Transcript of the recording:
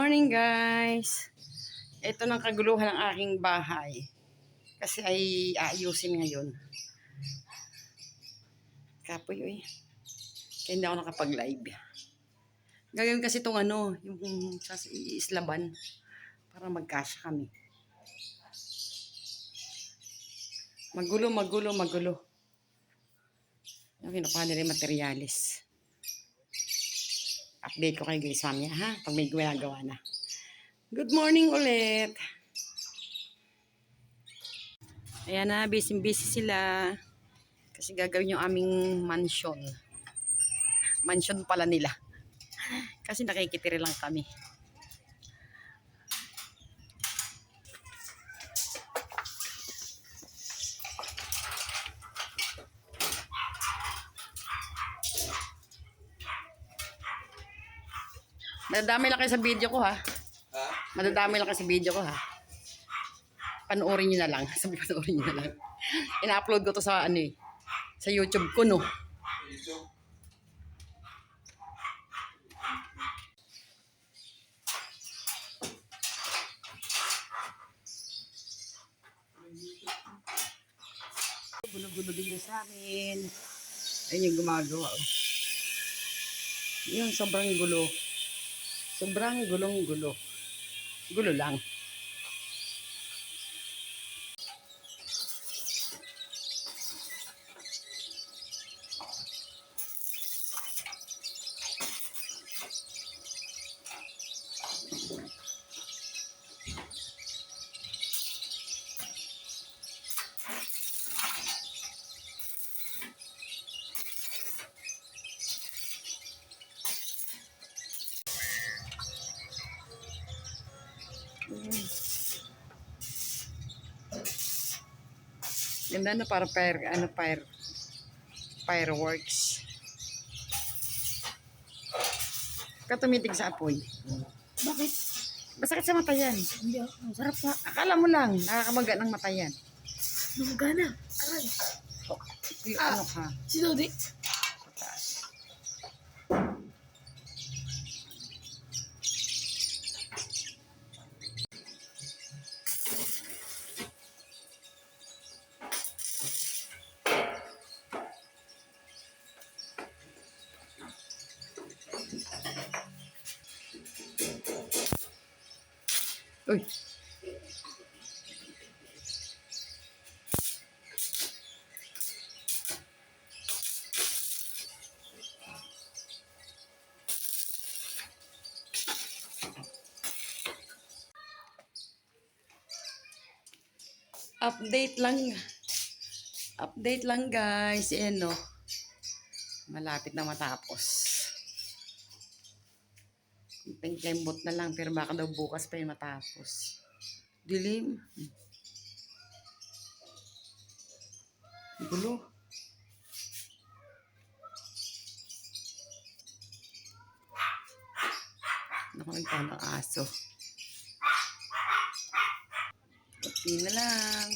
morning guys. Ito ng kaguluhan ng aking bahay. Kasi ay aayusin ngayon. Kapoy oy. Kaya hindi ako nakapag-live. Gagawin kasi itong yung sa iislaban para magkasya kami. Magulo. Yung kinukuha nila yung materialis. Update ko kayo guys mamaya ha. Pag may ginagawa na. Good morning ulit. Ayan na, busy sila. Kasi gagawin yung aming mansion. Mansion pala nila. Kasi nakikitira lang kami. Madadamay lang kayo sa video ko ha. Madadamay lang kayo sa video ko ha. Panoorin nyo na lang. Sabi panoorin nyo na lang. Ina-upload ko to sa sa YouTube ko no. Gulo-gulo din sa amin. Ayun yung gumagawa. Yung sobrang gulo. Sobrang gulong-gulo. Gulo lang. Ganda na para fireworks. Katumitig sa apoy. Bakit? Masakit sa mata yan. Hindi ako. Sarap pa. Akala mo lang, nakakamaga ng mata yan. Namagana. Aray. Ano ka? Si Dodi. Sa taas. Uy. Update lang guys. Ayan no. Malapit na matapos. Kembot na lang pero baka daw bukas pa yung matapos. Dilim. Gulo. Nakakita ng aso. Kunti na lang.